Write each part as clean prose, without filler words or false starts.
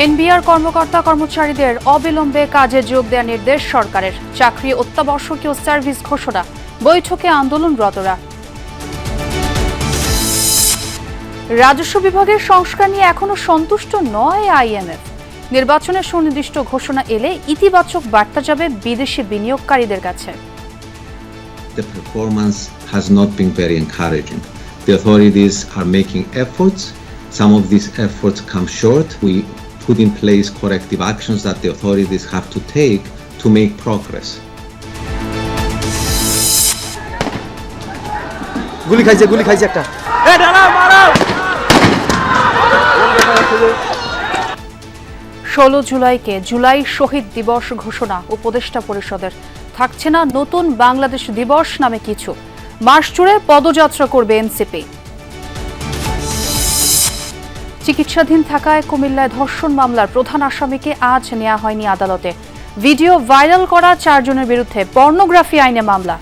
NBR কর্মকর্তা কর্মচারীদের অবিলম্বে কাজে যোগ দেওয়ার নির্দেশ সরকারের। চাকরি অত্যাবশ্যকীয় সার্ভিস ঘোষণা, বৈঠকে আন্দোলনরতরা। রাজস্ব বিভাগের সংস্কার নিয়ে এখনো সন্তুষ্ট নয় আইএমএফ। নির্বাচনের সুনির্দিষ্ট ঘোষণা এলে ইতিবাচক বার্তা যাবে বিদেশি বিনিয়োগকারীদের কাছে। The performance has not been very encouraging. The authorities are making efforts. Some of these efforts come short. We put in place corrective actions that the authorities have to take to make progress. গুলি খাইছে একটা। এ দাঁড়াও মারো। 16 জুলাইকে জুলাই শহীদ দিবস ঘোষণা উপদেষ্টা পরিষদের। থাকছে না নতুন বাংলাদেশ দিবস নামে কিছু। মাস জুড়ে পদযাত্রা করবে এনসিপি। চিকিৎসাধীন থাকায় কুমিল্লায় ধর্ষণ মামলার প্রধান আসামিকে আজ নেওয়া হয়নি আদালতে। ভিডিও ভাইরাল করা 4 জনের বিরুদ্ধে পর্নোগ্রাফি আইনে মামলা।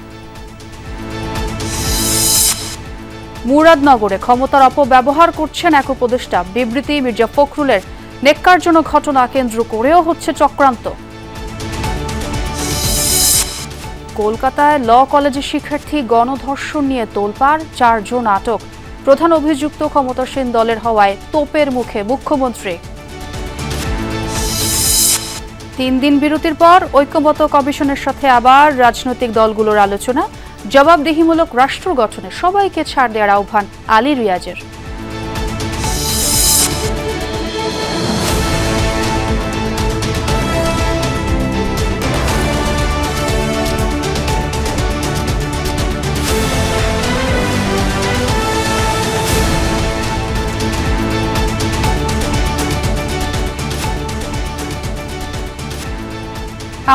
মুরাদনগরে ক্ষমতার অপব্যবহার করছেন এক উপদেষ্টা। বিবৃতি, মির্জা ফখরুলের নেক্কারজনক ঘটনা কেন্দ্র করেও হচ্ছে চক্রান্ত। কলকাতায় ল কলেজের শিক্ষার্থী গণধর্ষণ নিয়ে তোলপাড়, 4 জন আটক। প্রধান অভিযুক্ত ক্ষমতাসীন দলের হওয়ায় তোপের মুখে মুখ্যমন্ত্রী। 3 দিন বিরতির পর ঐক্যমত্য কমিশনের সাথে আবার রাজনৈতিক দলগুলোর আলোচনা। জবাবদিহিমূলক রাষ্ট্র গঠনে সবাইকে ছাড় দেওয়ার আহ্বান আলী রিয়াজের।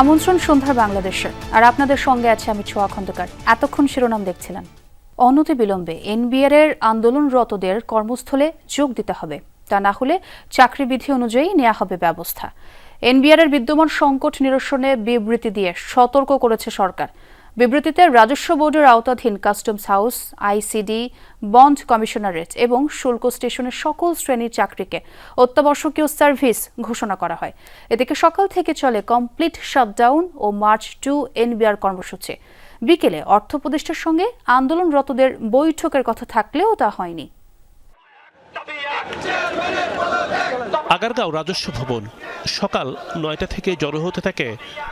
আমন্ত্রণ সন্ধ্যার বাংলাদেশে, আর আপনাদের সঙ্গে আছে আমি ছোঁয়া খন্দকার। এতক্ষণ শিরোনাম দেখছিলেন। অনতিবিলম্বে এনবিআর এর আন্দোলনরতদের কর্মস্থলে যোগ দিতে হবে, তা না হলে চাকরি বিধি অনুযায়ী নেওয়া হবে ব্যবস্থা। এনবিআর এর বিদ্যমান সংকট নিরসনে বিবৃতি দিয়ে সতর্ক করেছে সরকার। বিবৃতিতে রাজস্ব বোর্ডের আওতাধীন customs house, ICD, bond commissionerate এবং শুল্ক স্টেশনের সকল শ্রেণীর চাকরিকে অত্যাবশ্যকীয় সার্ভিস ঘোষণা করা হয়। এদিকে সকাল থেকে চলে কমপ্লিট শাটডাউন ও মার্চ টু এনবিআর কর্মসূচি। বিকেলে অর্থ উপদেষ্টার সঙ্গে আন্দোলনরতদের বৈঠকের কথা থাকলেও তা হয়নি। আগারগাঁও রাজস্ব ভবন, সকাল 9টা থেকে জড়ো হতে থাকে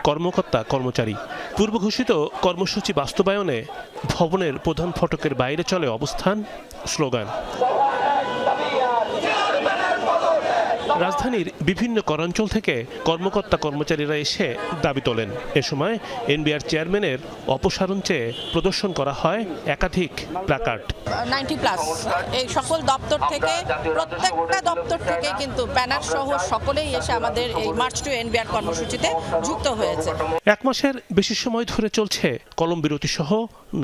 কর্মকর্তা কর্মচারী। পূর্ব ঘোষিত কর্মসূচি বাস্তবায়নে ভবনের প্রধান ফটকের বাইরে চলে অবস্থান, স্লোগান। রাজধানীর বিভিন্ন করাঞ্চল থেকে কর্মকর্তা কর্মচারীরা এসে দাবি তোলেন। এ সময় এনবিআর চেয়ারম্যানের অপসারণ চেয়ে প্রদর্শন করা হয় একাধিক প্ল্যাকার্ড। 90+ এই সকল দপ্তর থেকে, প্রত্যেকটা দপ্তর থেকে কিন্তু ব্যানার সহ সকলেই এসে আমাদের এই মার্চ টু এনবিআর কর্মসূচিতে যুক্ত হয়েছে। 1 মাসের বেশি সময় ধরে চলছে কলম বিরতি সহ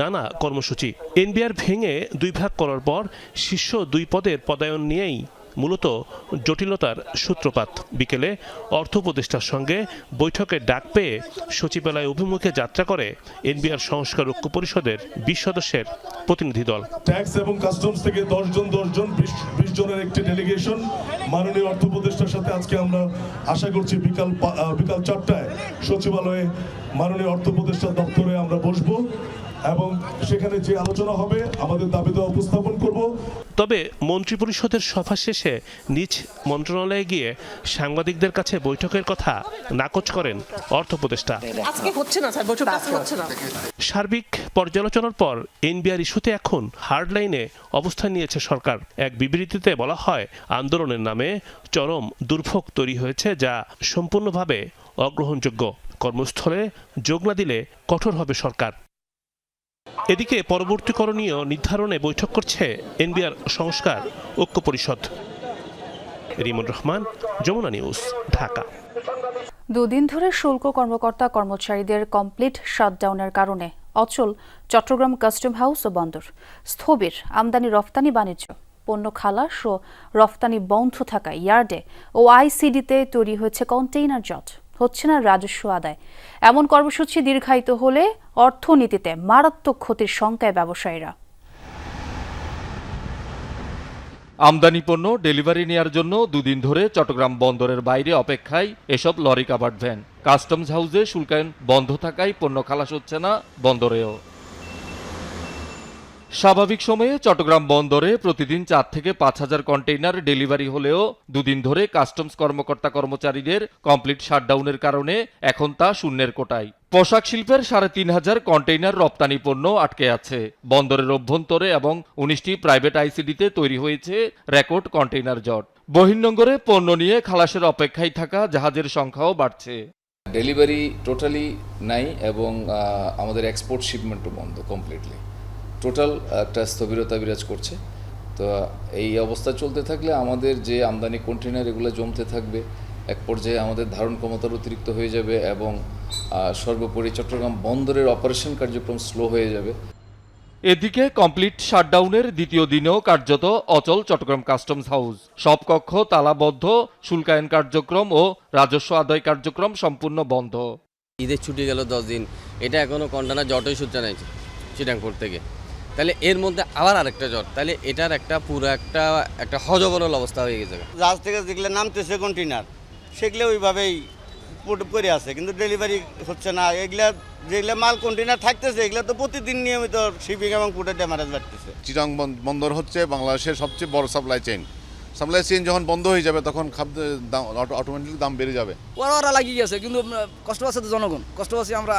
নানা কর্মসূচি। এনবিআর ভেঙে 2 ভাগ করার পর শীর্ষ 2 পদের পদায়ন নিয়েই মূলত জটিলতার সূত্রপাত। বিকেলে অর্থ উপদেষ্টার সঙ্গে বৈঠকের ডাক পেয়ে সচিবালয় অভিমুখে যাত্রা করে এনবিআর সংস্কার ঐক্য পরিষদের 20 সদস্যের প্রতিনিধি দল। ট্যাক্স এবং কাস্টমস থেকে 10 জন 20 জনের একটি ডেলিগেশন মাননীয় অর্থ উপদেষ্টার সাথে আজকে আমরা আশা করছি বিকাল 4টায় সচিবালয়ে মাননীয় অর্থ উপদেষ্টার দপ্তরে আমরা বসবো এবং সেখানে যে আলোচনা হবে আমাদের দাবি দেওয়া উপস্থাপন করব। তবে মন্ত্রিপরিষদের সভা শেষে নিজ মন্ত্রণালয়ে গিয়ে সাংবাদিকদের কাছে বৈঠকের কথা নাকচ করেন অর্থ উপদেষ্টা। সার্বিক পর্যালোচনার পর এনবিআর ইস্যুতে এখন হার্ডলাইনে অবস্থান নিয়েছে সরকার। এক বিবৃতিতে বলা হয়, আন্দোলনের নামে চরম দুর্ভোগ তৈরি হয়েছে, যা সম্পূর্ণভাবে অগ্রহণযোগ্য। কর্মস্থলে যোগ না দিলে কঠোর হবে সরকার। এদিকে পরবর্তী করণীয় নির্ধারণে বৈঠক করছে এনবিআর সংস্কার ঐক্য পরিষদ। রিমন রহমান, যমুনা নিউজ, ঢাকা। 2 দিন ধরে শুল্ক কর্মকর্তা কর্মচারীদের কমপ্লিট শাটডাউনের কারণে অচল চট্টগ্রাম কাস্টম হাউস ও বন্দর। স্থবির আমদানি রফতানি বাণিজ্য। পণ্য খালাস ও রফতানি বন্ধ থাকায় ইয়ার্ডে ও আইসিডিতে তৈরি হয়েছে কন্টেইনার জট। হচ্ছে না রাজস্ব আদায়। এমন কর্মসূচি দীর্ঘায়িত হলে অর্থনীতিতে মারাত্মক ক্ষতির শঙ্কায় ব্যবসায়ীরা। আমদানি পণ্য ডেলিভারি নেয়ার জন্য দুদিন ধরে চট্টগ্রাম বন্দরের বাইরে অপেক্ষায় এসব লরি কাভার্ড ভ্যান। কাস্টমস হাউসে শুল্কায়ন বন্ধ থাকায় পণ্য খালাস হচ্ছে না বন্দরেও। স্বাভাবিক সময়ে চট্টগ্রাম বন্দরে প্রতিদিন 4 থেকে 5,000 কন্টেইনার ডেলিভারি হলেও দুদিন ধরে কাস্টমস কর্মকর্তা কর্মচারীদের কমপ্লিট শাটডাউনের কারণে এখন তা শূন্যের কোটায়। পোশাক শিল্পের 3,500 কন্টেইনার রপ্তানি পণ্য আটকে আছে। বন্দরের অভ্যন্তরে এবং 19টি প্রাইভেট আইসিডিতে তৈরি হয়েছে রেকর্ড কন্টেইনার জট। বহির্নোঙরে পণ্য নিয়ে খালাসের অপেক্ষায় থাকা জাহাজের সংখ্যাও বাড়ছে। ডেলিভারি টোটালি নাই এবং আমাদের এক্সপোর্ট শিপমেন্টও বন্ধ কমপ্লিটলি। টোটাল একটা স্থবিরতা বিরাজ করছে। তো এই অবস্থা চলতে থাকলে আমাদের যে আমদানি কন্টেইনার এগুলো জমতে থাকবে, এক পর্যায়ে আমাদের ধারণ ক্ষমতার অতিরিক্ত হয়ে যাবে এবং সর্বোপরি চট্টগ্রাম বন্দরের অপারেশন কার্যক্রম স্লো হয়ে যাবে। এদিকে কমপ্লিট শাটডাউনের দ্বিতীয় দিনেও কার্যত অচল চট্টগ্রাম কাস্টমস হাউস। সব কক্ষ তালাবদ্ধ, শুল্কায়ন কার্যক্রম ও রাজস্ব আদায় কার্যক্রম সম্পূর্ণ বন্ধ। ঈদের ছুটি গেল 10 দিন, এটা এখনো কন্টেনার জটই সূচনা নাই চিটাংপুর থেকে। তাহলে এর মধ্যে আবার আরেকটা জট, তাহলে এটার একটা পুরো একটা হজবরল অবস্থা হয়ে গেছে। জাহাজ থেকে যেগুলো নামতেছে কন্টেনার সেগুলো ওইভাবেই করে আছে, কিন্তু ডেলিভারি হচ্ছে না। যেগুলো মাল কন্টেনার থাকতেছে এগুলো তো প্রতিদিন নিয়মিত শিপিং এবং ফুডের ড্যামারেজ বাড়তেছে। চিটাং বন্দর হচ্ছে বাংলাদেশের সবচেয়ে বড় সাপ্লাই চেইন যখন বন্ধ হয়ে যাবে তখন খাদ্যের দাম অটোমেটিক দাম বেড়ে যাবে। ওরা লাগিয়ে গেছে, কিন্তু কষ্ট আছে তো জনগণ, কষ্ট আছে আমরা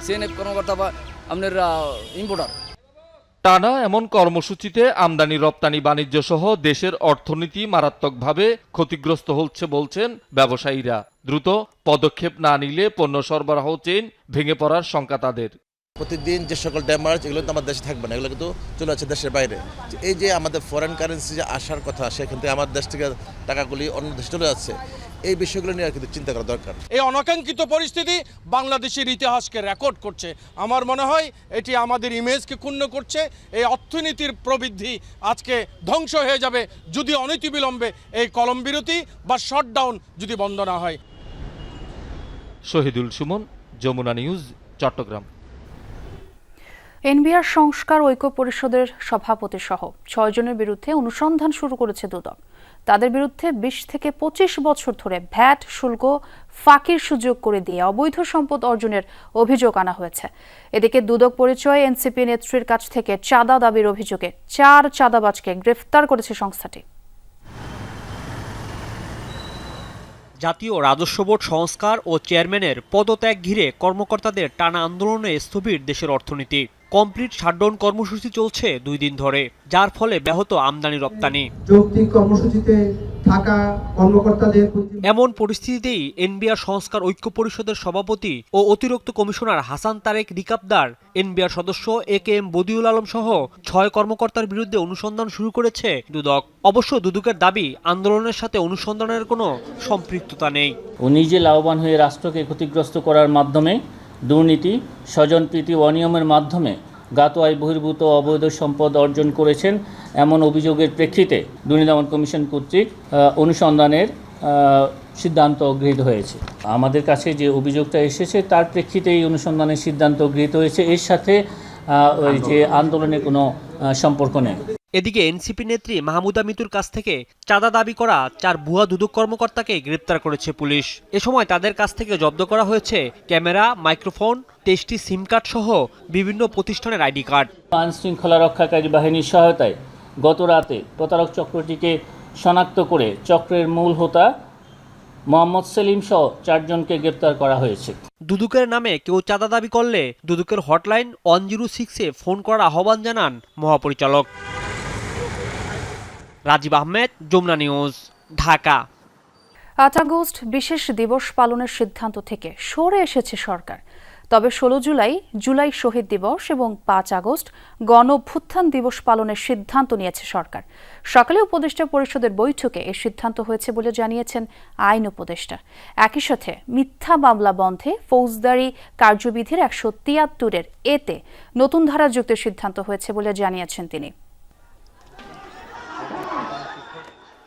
সিএনএফ কর্মকর্তা বা আপনার ইম্পোর্টার। টানা এমন কর্মসূচিতে আমদানি রপ্তানি বাণিজ্য সহ দেশের অর্থনীতি মারাত্মকভাবে ক্ষতিগ্রস্ত হচ্ছে বলছেন ব্যবসায়ীরা। দ্রুত পদক্ষেপ না নিলে পণ্য সরবরাহ চেইন ভেঙে পড়ার শঙ্কা তাদের। প্রতিদিন যে সকল ড্যামার্জ এগুলো তো আমার দেশে থাকবে না, এগুলো কিন্তু চলে যাচ্ছে দেশের বাইরে। এই যে আমাদের ফরেন কারেন্সি যে আসার কথা, সেখান থেকে আমার দেশ থেকে টাকাগুলি অন্য দেশে চলে যাচ্ছে, এই বিষয়গুলো নিয়ে কিন্তু চিন্তা করা দরকার। এই অনাকাঙ্ক্ষিত পরিস্থিতি বাংলাদেশের ইতিহাসকে রেকর্ড করছে। আমার মনে হয় এটি আমাদের ইমেজকে ক্ষুণ্ণ করছে। এই অর্থনীতির প্রবৃদ্ধি আজকে ধ্বংস হয়ে যাবে যদি অনতিবিলম্বে এই কলম বিরতি বা শটডাউন যদি বন্ধ না হয়। শহীদুল সুমন, যমুনা নিউজ, চট্টগ্রাম। এনবিআর সংস্কার ঐক্য পরিষদের সভাপতি সহ 6 জনের বিরুদ্ধে অনুসন্ধান শুরু করেছে দুদক। তাদের বিরুদ্ধে 20 থেকে 25 বছর ধরে ভ্যাট শুল্ক ফাঁকির সুযোগ করে দিয়ে অবৈধ সম্পদ অর্জনের অভিযোগ আনা হয়েছে। এদিকে দুদক পরিচয়ে এনসিপি নেত্রীর কাছ থেকে চাঁদা দাবির অভিযোগে 4 চাঁদাবাজকে গ্রেফতার করেছে সংস্থাটি। জাতীয় রাজস্ব বোর্ড সংস্কার ও চেয়ারম্যানের পদত্যাগ ঘিরে কর্মকর্তাদের টানা আন্দোলনে স্থবির দেশের অর্থনীতি। কমপ্লিট শাটডাউন কর্মসূচি চলছে 2 দিন ধরে, যার ফলে ব্যাহত আমদানি রপ্তানি। যৌক্তিক কর্মসূচিতে থাকা কর্মকর্তাদের এমন পরিস্থিতিতেই এনবিআর সংস্কার ঐক্য পরিষদের সভাপতি ও অতিরিক্ত কমিশনার হাসান তারেক রিকাবদার, এনবিআর সদস্য AKM বদিউল আলম সহ 6 কর্মকর্তার বিরুদ্ধে অনুসন্ধান শুরু করেছে দুদক। অবশ্য দুদকের দাবি, আন্দোলনের সাথে অনুসন্ধানের কোনো সম্পৃক্ততা নেই। উনি যে লাভবান হয়ে রাষ্ট্রকে ক্ষতিগ্রস্ত করার মাধ্যমে দুর্নীতি, স্বজনপ্রীতি, অনিয়মের মাধ্যমে জ্ঞাত আয় বহির্ভূত অবৈধ সম্পদ অর্জন করেছেন, এমন অভিযোগের প্রেক্ষিতে দুর্নীতি দমন কমিশন কর্তৃক অনুসন্ধানের সিদ্ধান্ত গৃহীত হয়েছে। আমাদের কাছে যে অভিযোগটা এসেছে তার প্রেক্ষিতে এই অনুসন্ধানের সিদ্ধান্ত গৃহীত হয়েছে। এর সাথে ওই যে আন্দোলনের কোনো সম্পর্ক নেই। এদিকে এনসিপি নেত্রী মাহমুদা মিতুর কাছ থেকে চাঁদা দাবি করা 4 ভুয়া দুদক কর্মকর্তাকে গ্রেপ্তার করেছে পুলিশ। এ সময় তাদের কাছ থেকে জব্দ করা হয়েছে ক্যামেরা, মাইক্রোফোন, 23টি সিম কার্ড সহ বিভিন্ন প্রতিষ্ঠানের আইডি কার্ড। আইন শৃঙ্খলা রক্ষাকারী বাহিনীর সহায়তায় গত রাতে প্রতারক চক্রটিকে শনাক্ত করে চক্রের মূল হোতা মোহাম্মদ সেলিম সহ 4 জনকে গ্রেপ্তার করা হয়েছে। দুদকের নামে কেউ চাঁদা দাবি করলে দুদকের হটলাইন 106-এ ফোন করার আহ্বান জানান মহাপরিচালক। রাজীব আহমেদ, যমুনা নিউজ, ঢাকা। 8 আগস্ট বিশেষ দিবস পালনের সিদ্ধান্ত থেকে সরে এসেছে সরকার। তবে 16 জুলাই শহীদ দিবস এবং 5 আগস্ট গণ অভ্যুত্থান দিবস পালনের সিদ্ধান্ত নিয়েছে সরকার। সকালে উপদেষ্টা পরিষদের বৈঠকে এই সিদ্ধান্ত হয়েছে বলে জানিয়েছেন আইন উপদেষ্টা। একই সাথে মিথ্যা মামলা বন্ধে ফৌজদারি কার্যবিধির 173-এর এতে নতুন ধারা যুক্তের সিদ্ধান্ত হয়েছে বলে জানিয়েছেন তিনি।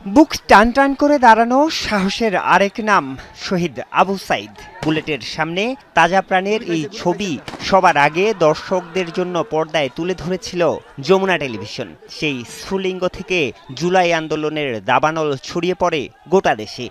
বুক টান টান করে দাঁড়ানো সাহসের আরেক নাম শহীদ আবু সাইদ। বুলেটের সামনে তাজা প্রাণের এই ছবি সবার আগে দর্শকদের জন্য পর্দায় তুলে ধরেছিল যমুনা টেলিভিশন। সেই স্ফুলিঙ্গ থেকে জুলাই আন্দোলনের দাবানল ছড়িয়ে পড়ে গোটা দেশে।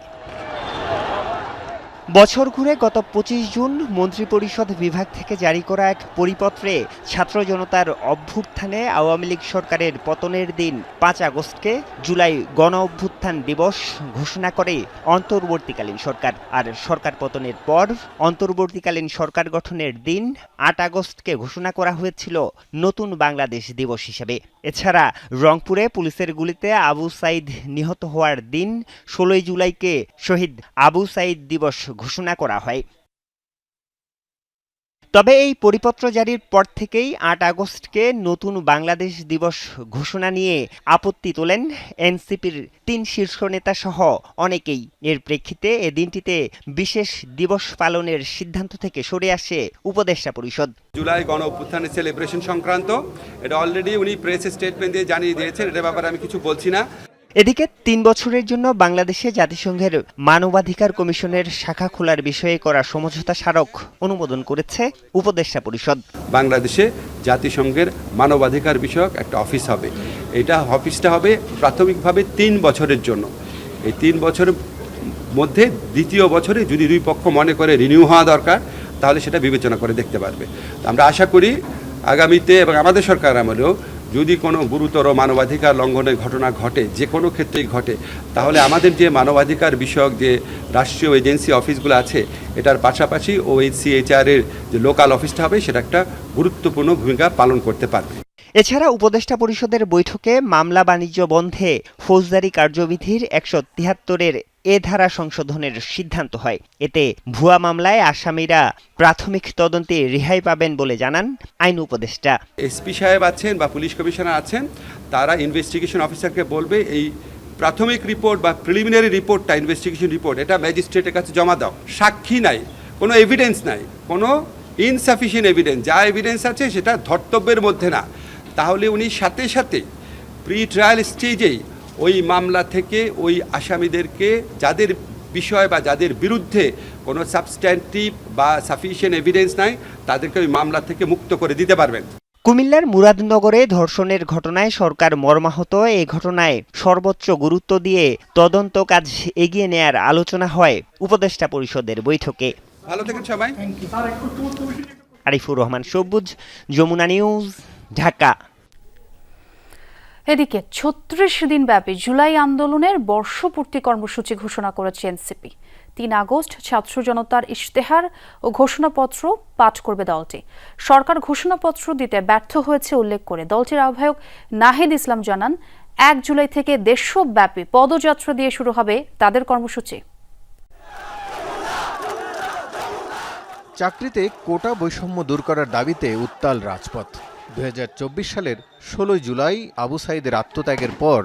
বছর ঘুরে গত 25 জুন মন্ত্রিপরিষদ বিভাগ থেকে জারি করা এক পরিপত্রে ছাত্র জনতার অভ্যুত্থানে আওয়ামী লীগ সরকারের পতনের দিন 5 আগস্টকে জুলাই গণ অভ্যুত্থান দিবস ঘোষণা করে অন্তর্বর্তীকালীন সরকার। আর সরকার পতনের পর অন্তর্বর্তীকালীন সরকার গঠনের দিন 8 আগস্টকে ঘোষণা করা হয়েছিল নতুন বাংলাদেশ দিবস হিসেবে। এছাড়া রংপুরে পুলিশের গুলিতে আবু সাইদ নিহত হওয়ার দিন 16 জুলাইকে শহীদ আবু সাইদ দিবস ঘোষণা করা হয়। তবে এই পরিপত্র জারির পর থেকেই 8 আগস্টকে নতুন বাংলাদেশ দিবস ঘোষণা নিয়ে আপত্তি তোলেন এনসিপির 3 শীর্ষ নেতা সহ অনেকেই। এর প্রেক্ষিতে এ দিনটিতে বিশেষ দিবস পালনের সিদ্ধান্ত থেকে সরে আসে উপদেষ্টা পরিষদ। জুলাই গণ অভ্যুত্থানের সেলিব্রেশন সংক্রান্ত এটা অলরেডি উনি প্রেস স্টেটমেন্ট দিয়ে জানিয়ে দিয়েছেন, এটার ব্যাপারে আমি কিছু বলছি না। এদিকে 3 বছরের জন্য বাংলাদেশে জাতিসংঘের মানবাধিকার কমিশনের শাখা খোলার বিষয়ে করা সমঝোতা স্মারক অনুমোদন করেছে উপদেষ্টা পরিষদ। বাংলাদেশে জাতিসংঘের মানবাধিকার বিষয়ক একটা অফিস হবে। এটা অফিসটা হবে প্রাথমিকভাবে 3 বছরের জন্য। এই 3 বছরের মধ্যে দ্বিতীয় বছরে যদি দুই পক্ষ মনে করে রিনিউ হওয়া দরকার তাহলে সেটা বিবেচনা করে দেখতে পারবে। আমরা আশা করি আগামীতে এবং আমাদের সরকার আমলেও যদি কোনো গুরুতর মানবাধিকার লঙ্ঘনের ঘটনা ঘটে, যে কোনো ক্ষেত্রেই ঘটে, তাহলে আমাদের যে মানবাধিকার বিষয়ক যে রাষ্ট্রীয় এজেন্সি অফিসগুলো আছে এটার পাশাপাশি OHCHR এর যে লোকাল অফিসটা হবে সেটা একটা গুরুত্বপূর্ণ ভূমিকা পালন করতে পারবে। এছাড়া উপদেষ্টা পরিষদের বৈঠকে মামলা বাণিজ্য বন্ধে ফৌজদারি কার্যবিধির 173-এর এ ধারা সংশোধনের সিদ্ধান্ত হয়। এতে ভুয়া মামলায় আসামিরা প্রাথমিক তদন্তে রেহাই পাবেন বলে জানান আইন উপদেষ্টা। এসপি সাহেব আছেন বা পুলিশ কমিশনার আছেন, তারা ইনভেস্টিগেশন অফিসারকে বলবে এই প্রাথমিক রিপোর্ট বা প্রিলিমিনারি রিপোর্টটা, ইনভেস্টিগেশন রিপোর্ট, এটা ম্যাজিস্ট্রেটের কাছে জমা দাও। সাক্ষী নাই, কোনো এভিডেন্স নাই, কোনো ইনসাফিসিয়েন্ট এভিডেন্স, যা এভিডেন্স আছে সেটা ধর্তব্যের মধ্যে না, তাহলে উনি সাথে সাথে প্রি ট্রায়াল স্টেজেই ওই মামলা থেকে ওই আসামিদেরকে যাদের বিষয় বা যাদের বিরুদ্ধে কোনো সাবস্ট্যান্টিভ বা সাফিসিয়েন্ট এভিডেন্স নাই তাদেরকে ওই মামলা থেকে মুক্ত করে দিতে পারবেন। কুমিল্লার মুরাদনগরে ধর্ষণের ঘটনায় সরকার মর্মাহত। এই ঘটনায় সর্বোচ্চ গুরুত্ব দিয়ে তদন্ত কাজ এগিয়ে নেয়ার আলোচনা হয় উপদেষ্টা পরিষদের বৈঠকে। ভালো থাকেন সবাই। আরিফুর রহমান সবুজ, যমুনা নিউজ, ঢাকা। এদিকে 36 দিন ব্যাপী জুলাই আন্দোলনের বর্ষপূর্তি কর্মসূচি ঘোষণা করেছে এনসিপি। 3 আগস্ট ছাত্র জনতার ইশতেহার ও ঘোষণাপত্র পাঠ করবে দলটি। সরকার ঘোষণাপত্র দিতে ব্যর্থ হয়েছে উল্লেখ করে দলটির আহ্বায়ক নাহিদ ইসলাম জানান, 1 জুলাই থেকে দেশব্যাপী পদযাত্রা দিয়ে শুরু হবে তাদের কর্মসূচি। চাকরিতে কোটা বৈষম্য দূর করার দাবিতে উত্তাল রাজপথ। 2024 সালের 16 জুলাই আবু সাইদের আত্মত্যাগের পর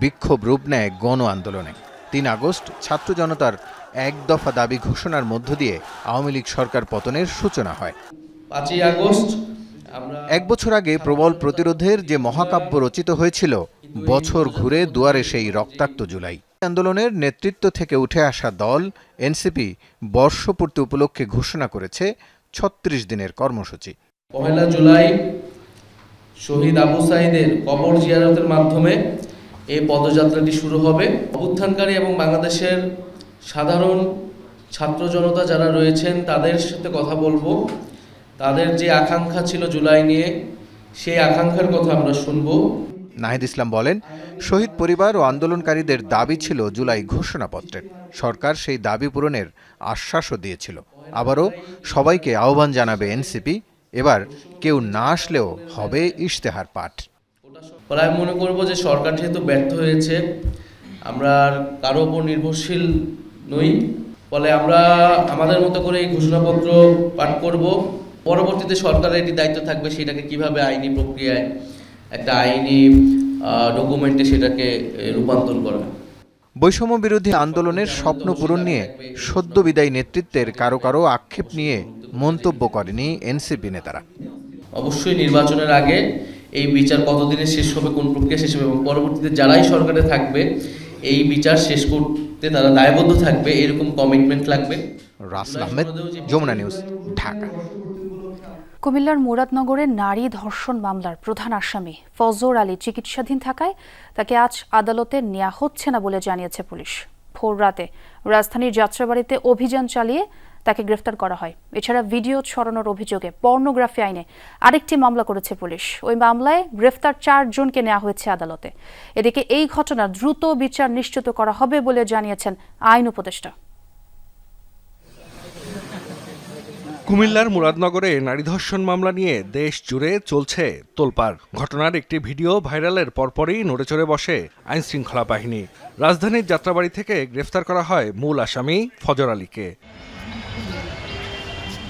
বিক্ষোভ রূপ নেয় গণ আন্দোলনে। 3 আগস্ট ছাত্র জনতার এক দফা দাবি ঘোষণার মধ্য দিয়ে আওয়ামী লীগ সরকার পতনের সূচনা হয়। 5 আগস্ট এক বছর আগে প্রবল প্রতিরোধের যে মহাকাব্য রচিত হয়েছিল, বছর ঘুরে দুয়ারে সেই রক্তাক্ত জুলাই। আন্দোলনের নেতৃত্ব থেকে উঠে আসা দল এনসিপি বর্ষপূর্তি উপলক্ষে ঘোষণা করেছে 36 দিনের কর্মসূচি। 1 জুলাই শহীদ আবু সাইদের কবর জিয়ারতের মাধ্যমে এই পদযাত্রাটি শুরু হবে। অভ্যুত্থানকারী এবং বাংলাদেশের সাধারণ ছাত্র জনতা যারা রয়েছেন তাদের সাথে কথা বলবো। তাদের যে আকাঙ্ক্ষা ছিল জুলাই নিয়ে, সেই আকাঙ্ক্ষার কথা আমরা শুনবো। নাহিদ ইসলাম বলেন, শহীদ পরিবার ও আন্দোলনকারীদের দাবি ছিল জুলাই ঘোষণাপত্রের। সরকার সেই দাবি পূরণের আশ্বাসও দিয়েছিল। আবারও সবাইকে আহ্বান জানাবে এনসিপি, এবার কেউ না আসলেও হবে ইশতেহার পাঠ। আমি মনে করব যে সরকার যেহেতু ব্যর্থ হয়েছে, আমরা আর কারো উপর নির্ভরশীল নই, ফলে আমরা আমাদের মতো করে এই ঘোষণাপত্র পাঠ করব। পরবর্তীতে সরকারের এটি দায়িত্ব থাকবে সেটাকে কিভাবে আইনি প্রক্রিয়ায় একটা আইনি ডকুমেন্টে সেটাকে রূপান্তর করা। বৈষম্য বিরোধী আন্দোলনের স্বপ্ন পূরণ নিয়ে সদ্য বিদায়ী নেতৃত্বের কারো কারো আক্ষেপ নিয়ে মন্তব্য করেনি এনসিপি নেতারা। অবশ্যই নির্বাচনের আগে এই বিচার কতদিনে শেষ হবে, কোন প্রক্রিয়া শেষ হবে এবং পরবর্তীতে যারাই সরকারে থাকবে এই বিচার শেষ করতে তারা দায়বদ্ধ থাকবে, এরকম কমিটমেন্ট লাগবে। রাসেল আহমেদ, যমুনা নিউজ, ঢাকা। কুমিল্লার মুরাদনগরের নারী ধর্ষণ মামলার প্রধান আসামি ফজর আলী চিকিৎসাধীন থাকায় তাকে আজ আদালতে নেওয়া হচ্ছে না বলে জানিয়েছে পুলিশ। ভোর রাতে রাজধানীর যাত্রাবাড়িতে অভিযান চালিয়ে তাকে গ্রেফতার করা হয়। এছাড়া ভিডিও ছড়ানোর অভিযোগে পর্নোগ্রাফি আইনে আরেকটি মামলা করেছে পুলিশ। ওই মামলায় গ্রেফতার 4 জনকে নেওয়া হয়েছে আদালতে। এদিকে এই ঘটনার দ্রুত বিচার নিশ্চিত করা হবে বলে জানিয়েছেন আইন উপদেষ্টা। কুমিল্লার মুরাদনগরে নারী ধর্ষণ মামলা নিয়ে দেশ জুড়ে চলছে তোলপাড়। ঘটনার একটি ভিডিও ভাইরালের পরপরই নড়েচড়ে বসে আইনশৃঙ্খলা বাহিনী। রাজধানীর যাত্রাবাড়ি থেকে গ্রেফতার করা হয় মূল আসামি ফজর আলীকে।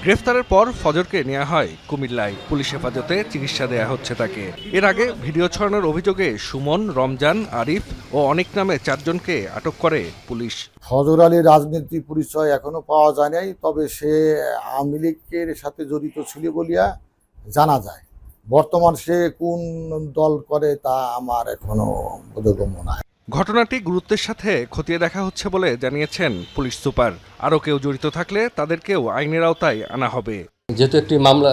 গ্রেফতারের পর ফজরকে নেওয়া হয় কুমিল্লায়। পুলিশ হেফাজতে চিকিৎসা দেয়া হচ্ছে তাকে। এর আগে ভিডিও ছড়ানোর অভিযোগে সুমন, রমজান, আরিফ ও অনেক নামে 4 জনকে আটক করে পুলিশ। ফজর আলীর রাজনীতি পরিচয় এখনো পাওয়া যায় নাই, তবে সে আওয়ামী লীগের সাথে জড়িত ছিল বলিয়া জানা যায়। বর্তমান সে কোন দল করে তা আমার এখনো বোধগম্য নয়। ঘটনাটি গুরুত্বের সাথে খতিয়ে দেখা হচ্ছে বলে জানিয়েছেন পুলিশ সুপার। আরও কেউ জড়িত থাকলে তাদেরকেও আইনের আওতায় আনা হবে। যেহেতু একটি মামলা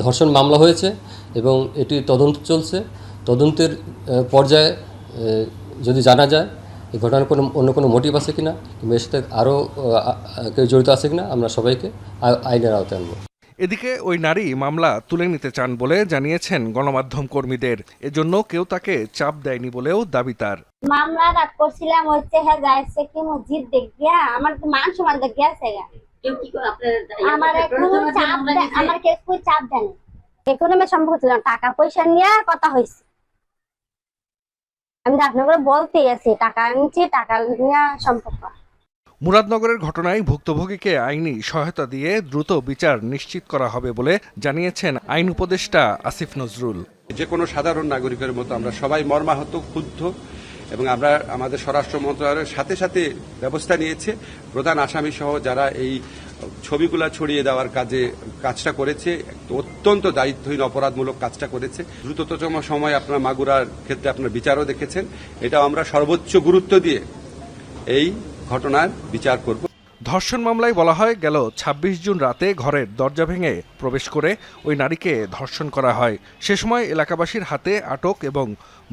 ধর্ষণ মামলা হয়েছে এবং এটি তদন্ত চলছে, তদন্তের পর্যায়ে যদি জানা যায় এই ঘটনার কোনো অন্য কোনো মোটিভ আছে কিনা কিংবা এর সাথে আরও কেউ জড়িত আছে কিনা, আমরা সবাইকে আইনের আওতায় আনবো। এদিকে ওই নারী মামলা তুলে নিতে চান বলে জানিয়েছেন গণমাধ্যম কর্মীদের। এজন্য কেউ তাকে চাপ দেয়নি বলেও দাবি তার। মামলা রাখ করছিলাম হচ্ছে হ্যাঁ যাইছে কি মসজিদ দেখিয়া আমার মান সমান দেখিয়া আছে আমার কেউ চাপ দেন ইকোনমিক সম্পর্ক ছিল টাকা পয়সা নিয়ে কথা হয়েছে। আমি আপনাকে বলতেই আছি টাকা নিচ্ছি, টাকা নিয়ে সম্পর্ক। মুরাদনগরের ঘটনায় ভুক্তভোগীকে আইনি সহায়তা দিয়ে দ্রুত বিচার নিশ্চিত করা হবে বলে জানিয়েছেন আইন উপদেষ্টা আসিফ নজরুল। যে কোনো সাধারণ নাগরিকের মতো আমরা সবাই মর্মাহত, ক্ষুব্ধ এবং আমরা আমাদের স্বরাষ্ট্র মন্ত্রণালয়ের সাথে সাথে ব্যবস্থা নিয়েছে। প্রধান আসামি সহ যারা এই ছবিগুলা ছড়িয়ে দেওয়ার কাজটা করেছে, অত্যন্ত দায়িত্বহীন অপরাধমূলক কাজটা করেছে। দ্রুততম সময় আপনার মাগুরার ক্ষেত্রে আপনার বিচারও দেখেছেন। এটা আমরা সর্বোচ্চ গুরুত্ব দিয়ে এই ঘটনার বিচার করব। ধর্ষণ মামলায় বলা হয় গেল ২৬ জুন রাতে ঘরের দরজা ভেঙে প্রবেশ করে ওই নারীকে ধর্ষণ করা হয়। সে সময় এলাকাবাসীর হাতে আটক এবং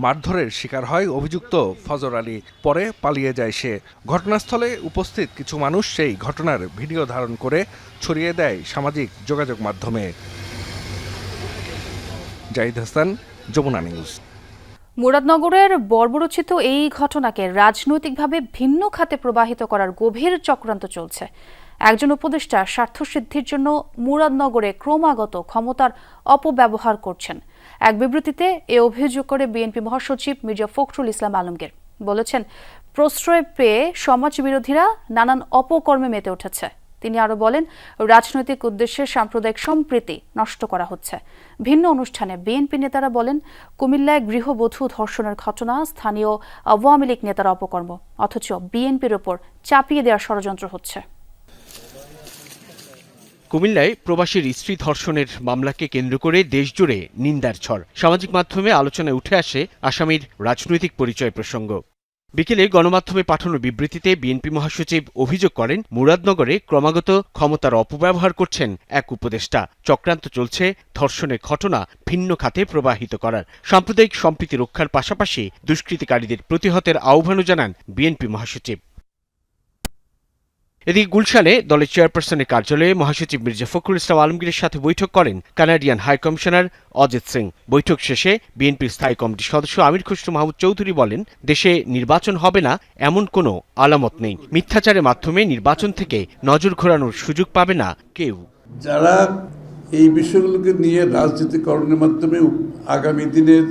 মারধরের শিকার হয় অভিযুক্ত ফজর আলী। পরে পালিয়ে যায় সে। ঘটনাস্থলে উপস্থিত কিছু মানুষ সেই ঘটনার ভিডিও ধারণ করে ছড়িয়ে দেয় সামাজিক যোগাযোগ মাধ্যমে। জাহিদ হাসান, যমুনা নিউজ। মুরাদনগরের বর্বরোচিত এই ঘটনাকে রাজনৈতিকভাবে ভিন্ন খাতে প্রবাহিত করার গভীর চক্রান্ত চলছে। একজন উপদেষ্টা স্বার্থসিদ্ধির জন্য মুরাদনগরে ক্রমাগত ক্ষমতার অপব্যবহার করছেন। এক বিবৃতিতে এ অভিযোগ করে বিএনপি মহাসচিব মির্জা ফখরুল ইসলাম আলমগীর বলেছেন, প্রশ্রয় পেয়ে সমাজবিরোধীরা নানান অপকর্মে মেতে উঠেছে। তিনি আরো বলেন, রাজনৈতিক উদ্দেশ্যে সাম্প্রদায়িক সম্প্রীতি নষ্ট করা হচ্ছে। ভিন্ন অনুষ্ঠানে বিএনপি নেতারা বলেন, কুমিল্লায় গৃহবধূ ধর্ষণের ঘটনা স্থানীয় আওয়ামী লীগ নেতার অপকর্ম, অথচ বিএনপির ওপর চাপিয়ে দেওয়ার ষড়যন্ত্র হচ্ছে। কুমিল্লায় প্রবাসীর স্ত্রী ধর্ষণের মামলাকে কেন্দ্র করে দেশজুড়ে নিন্দার ঝড়। সামাজিক মাধ্যমে আলোচনায় উঠে আসে আসামির রাজনৈতিক পরিচয় প্রসঙ্গ। বিকেলে গণমাধ্যমে পাঠানো বিবৃতিতে বিএনপি মহাসচিব অভিযোগ করেন, মুরাদনগরে ক্রমাগত ক্ষমতার অপব্যবহার করছেন এক উপদেষ্টা। চক্রান্ত চলছে ধর্ষণের ঘটনা ভিন্ন খাতে প্রবাহিত করার। সাম্প্রদায়িক সম্প্রীতি রক্ষার পাশাপাশি দুষ্কৃতিকারীদের প্রতিহতের আহ্বানও জানান বিএনপি মহাসচিব। এদিকে গুলশানে দলের চেয়ারপারসনের কার্যালয়ে মহাসচিব মির্জা ফখরুল ইসলাম আলমগীরের সাথে বৈঠক করেন Canadian high commissioner Ajit Singh. বৈঠক শেষে বিএনপির স্থায়ী কমিটির সদস্য আমির খসরু মাহমুদ চৌধুরী বলেন, দেশে নির্বাচন হবে না এমন কোনো আলামত নেই। মিথ্যাচারের মাধ্যমে নির্বাচন থেকে নজর ঘোরানোর সুযোগ পাবে না কেউ। যারা এই বিষয়গুলোকে নিয়ে রাজনীতিকরণের মাধ্যমে আগামী দিনের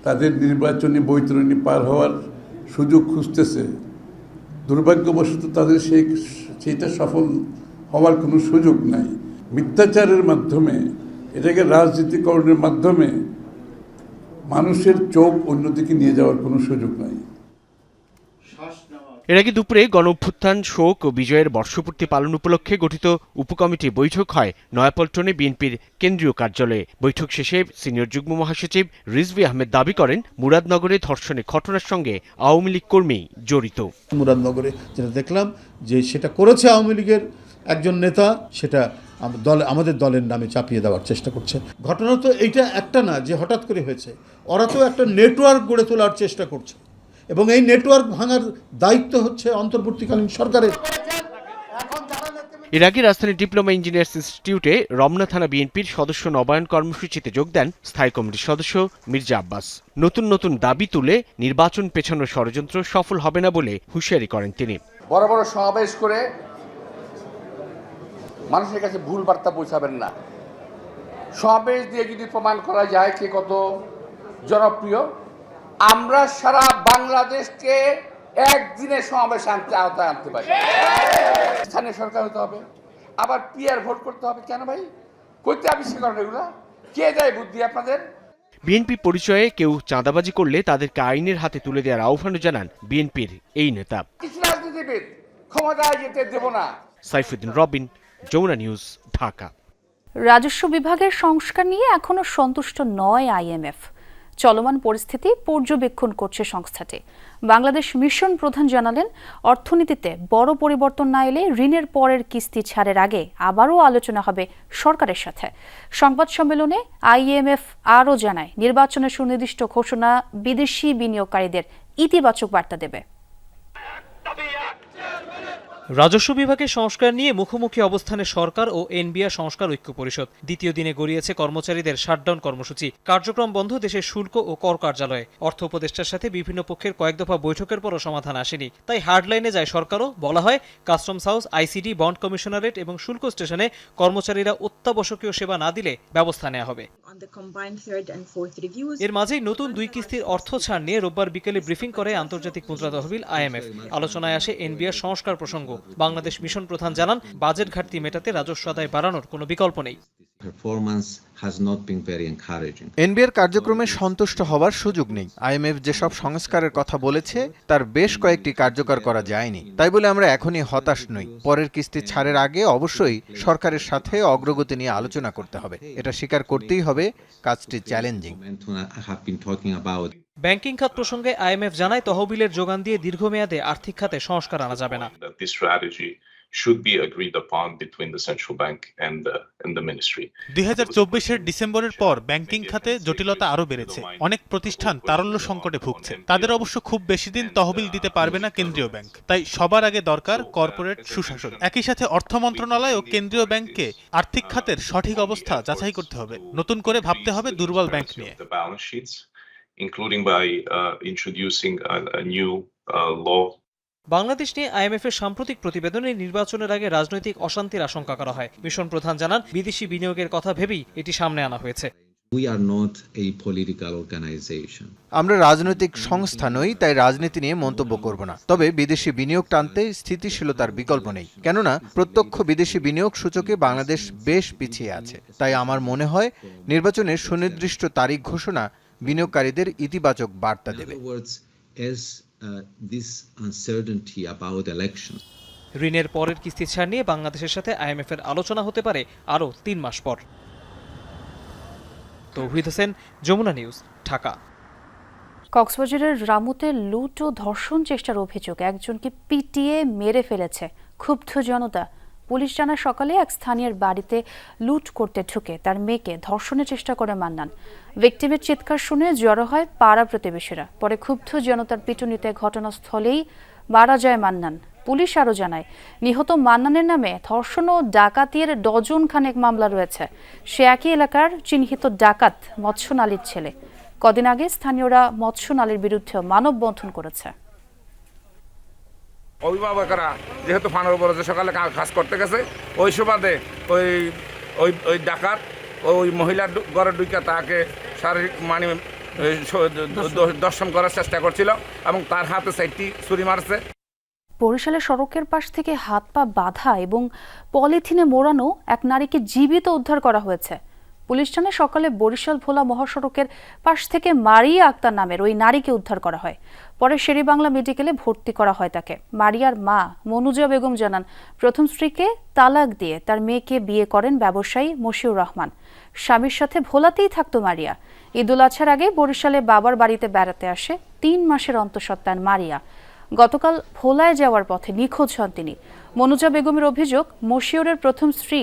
তাদের নির্বাচনী বৈতরণী পার হওয়ার সুযোগ খুঁজতেছে, দুর্ভাগ্যবশত তাদের সেইটা সফল হওয়ার কোনো সুযোগ নাই। মিথ্যাচারের মাধ্যমে, এটাকে রাজনীতিকরণের মাধ্যমে মানুষের চোখ অন্যদিকে নিয়ে যাওয়ার কোনো সুযোগ নাই। এর আগে দুপুরে গণঅভ্যুত্থান, শোক ও বিজয়ের বর্ষপূর্তি পালন উপলক্ষে গঠিত উপকমিটি বৈঠক হয় নয়াপল্টনে বিএনপির কেন্দ্রীয় কার্যালয়ে। বৈঠক শেষে সিনিয়র যুগ্ম মহাসচিব রিজভী আহমেদ দাবি করেন, মুরাদনগরে ধর্ষণের ঘটনার সঙ্গে আওয়ামী লীগ কর্মী জড়িত। মুরাদনগরে যেটা দেখলাম যে সেটা করেছে আওয়ামী লীগের একজন নেতা, সেটা আমাদের দলের নামে চাপিয়ে দেওয়ার চেষ্টা করছে। ঘটনা তো এইটা একটা না যে হঠাৎ করে হয়েছে, ওরা তো একটা নেটওয়ার্ক গড়ে তোলার চেষ্টা করছে এবং এই নেটওয়ার্ক ভাঙার দায়িত্ব হচ্ছে অন্তর্বর্তীকালীন সরকারের। এর আগে রাজধানীর ডিপ্লোমা ইঞ্জিনিয়ার্স ইনস্টিটিউটে রমনা থানা বিএনপির সদস্য নবায়ন কর্মসূচিতে যোগ দেন স্থায়ী কমিটির সদস্য মির্জা আব্বাস। নতুন নতুন দাবি তুলে নির্বাচন পেছানোর ষড়যন্ত্র সফল হবে না বলে হুঁশিয়ারি করেন তিনি। বড় বড় সমাবেশ করে মানুষের কাছে ভুল বার্তা পৌঁছাবেন না। সমাবেশ দিয়ে যদি প্রমাণ করা যায় কে কত জনপ্রিয়, আমরা সারা বাংলাদেশকে একদিনের সমাবেশ আওতায় আনতে পারি। স্থানীয় সরকার হতে হবে, আবার পিআর ভোট করতে হবে। কেন ভাই, কইতে আবিষ্কার করেন এগুলা? কে দেয় বুদ্ধি আপনাদের? বিএনপি পরিচয়ে কেউ চাঁদাবাজি করলে তাদেরকে আইনের হাতে তুলে দেওয়ার আহ্বানও জানান বিএনপির এই নেতা। কিছু রাজনীতিবিদ ক্ষমতায় যেতে দেব না। সাইফুদ্দিন রবিন, যমুনা নিউজ, ঢাকা। রাজস্ব বিভাগের সংস্কার নিয়ে এখনো সন্তুষ্ট নয় আইএমএফ। চলমান পরিস্থিতি পর্যবেক্ষণ করছে সংস্থাটি। বাংলাদেশ মিশন প্রধান জানালেন, অর্থনীতিতে বড় পরিবর্তন না এলে ঋণের পরের কিস্তি ছাড়ের আগে আবারও আলোচনা হবে সরকারের সাথে। সংবাদ সম্মেলনে আইএমএফ আরও জানায়, নির্বাচনের সুনির্দিষ্ট ঘোষণা বিদেশি বিনিয়োগকারীদের ইতিবাচক বার্তা দেবে। রাজস্ব বিভাগের সংস্কার নিয়ে মুখোমুখি অবস্থানে সরকার ও এনবিআর সংস্কার ঐক্য পরিষদ। দ্বিতীয় দিনে গড়িয়েছে কর্মচারীদের শাটডাউন কর্মসূচি। কার্যক্রম বন্ধ দেশের শুল্ক ও কর কার্যালয়ে। অর্থ উপদেষ্টার সাথে বিভিন্ন পক্ষের কয়েক দফা বৈঠকের পরও সমাধান আসেনি। তাই হার্ডলাইনে যায় সরকারও। বলা হয়, customs house, ICD, bond commissionerate এবং শুল্ক স্টেশনে কর্মচারীরা অত্যাবশ্যকীয় সেবা না দিলে ব্যবস্থা নেওয়া হবে। এর মাঝেই নতুন 2 কিস্তির অর্থ ছাড় নিয়ে রোববার বিকেলে ব্রিফিং করে আন্তর্জাতিক মুদ্রা তহবিল আইএমএফ। আলোচনায় আসে এনবিআর সংস্কার প্রসঙ্গ। বাংলাদেশ মিশন প্রধান জানান, বাজেট ঘাটতি মেটাতে রাজস্ব আদায় বাড়ানোর কোনো বিকল্প নেই। এনবিআর কার্যক্রমে সন্তুষ্ট হওয়ার সুযোগ নেই। আইএমএফ যেসব সংস্কারের কথা বলেছে তার বেশ কয়েকটি কার্যকর করা যায়নি। তাই বলে আমরা এখনই হতাশ নই। পরের কিস্তি ছাড়ের আগে অবশ্যই সরকারের সাথে অগ্রগতি নিয়ে আলোচনা করতে হবে। এটা স্বীকার করতেই হবে, কাজটি চ্যালেঞ্জিং। ব্যাংকিং খাত প্রসঙ্গে আইএমএফ জানায়, তহবিলের যোগান দিয়ে দীর্ঘমেয়াদে আর্থিক খাতে সংস্কার আনা যাবে না। should be agreed upon between the central bank and the ministry. 2024-এর ডিসেম্বরের পর ব্যাংকিং খাতে জটিলতা আরো বেড়েছে। অনেক প্রতিষ্ঠান তারল্য সংকটে ভুগছে। তাদের অবশ্য খুব বেশি দিন তহবিল দিতে পারবে না কেন্দ্রীয় ব্যাংক। তাই সবার আগে দরকার কর্পোরেট সুশাসন। একই সাথে অর্থ মন্ত্রণালয় ও কেন্দ্রীয় ব্যাংককে আর্থিক খাতের সঠিক অবস্থা যাচাই করতে হবে। নতুন করে ভাবতে হবে দুর্বল ব্যাংক নিয়ে, including by introducing a new law. Bangladesh নিয়ে আইএমএফ এর সাম্প্রতিক প্রতিবেদনে নির্বাচনের আগে রাজনৈতিক অশান্তির আশঙ্কা করা হয়। মিশন প্রধান জানান, বিদেশি বিনিয়োগের কথা ভেবেই এটি সামনে আনা হয়েছে। আমরা রাজনৈতিক সংস্থা নই, তাই রাজনীতি নিয়ে মন্তব্য করব না। তবে বিদেশি বিনিয়োগ টানতে স্থিতিশীলতার বিকল্প নেই। কেননা প্রত্যক্ষ বিদেশি বিনিয়োগ সূচকে বাংলাদেশ বেশ পিছিয়ে আছে। তাই আমার মনে হয় নির্বাচনের সুনির্দিষ্ট তারিখ ঘোষণা বিনিয়োগকারীদের ইতিবাচক বার্তা দেবে। ঋণের পরের কিস্তি ছাড় নিয়ে বাংলাদেশের সাথে আইএমএফ এর আলোচনা হতে পারে আরও 3 মাস পর। তৌহিদ হোসেন, যমুনা নিউজ, ঢাকা। কক্সবাজারের রামুতে লুট ও ধর্ষণ চেষ্টার অভিযোগ, একজনকে পিটিয়ে মেরে ফেলেছে ক্ষুব্ধ জনতা। পুলিশ জানায়, সকালে এক স্থানীয় বাড়িতে লুট করতে ঢুকে তার মেয়েকে ধর্ষণের চেষ্টা করে মান্নান। ভিকটিমের চিৎকার শুনে জড়ো হয় পাড়া প্রতিবেশীরা। পরে ক্ষুব্ধ জনতার পিটুনিতে ঘটনাস্থলেই মারা যায় মান্নান। পুলিশ আরও জানায়, নিহত মান্নানের নামে ধর্ষণ ও ডাকাতির ডজন খানেক মামলা রয়েছে। সে একই এলাকার চিহ্নিত ডাকাত মৎস্য আলীর ছেলে। কদিন আগে স্থানীয়রা মৎস্য আলীর বিরুদ্ধে মানববন্ধন করেছে। অভিভাবকরা যেহেতু ফানোর উপরে সকালে কাজ করতে গেছে, ওই সুবাদে ওই ডাকাত ওই মহিলার ঘরে ঢুকে তাকে শারীরিক দর্শন করার চেষ্টা করছিল এবং তার হাতে 4টি ছুরি মারছে। বরিশালের সড়কের পাশ থেকে হাত পা বাঁধা এবং পলিথিনে মোড়ানো এক নারীকে জীবিত উদ্ধার করা হয়েছে। পুলিশ জানায় সকালে বরিশাল ভোলা মহাসড়কের পাশ থেকে মারিয়া আক্তার নামের ওই নারীকে উদ্ধার করা হয়। পরে শেরেবাংলা মেডিকেলে ভর্তি করা হয় তাকে। মারিয়ার মা মনুজা বেগম জানান, প্রথম স্ত্রীকে তালাক দিয়ে তার মেয়েকে বিয়ে করেন ব্যবসায়ী মশিউর রহমান। স্বামীর সাথে ভোলাতেই থাকতো মারিয়া। ঈদুল আজহার আগে বরিশালে বাবার বাড়িতে বেড়াতে আসে 3 মাসের অন্তঃসত্ত্বা মারিয়া। গতকাল ভোলায় যাওয়ার পথে নিখোঁজ হন তিনি। মনুজা বেগমের অভিযোগ, মশিউরের প্রথম স্ত্রী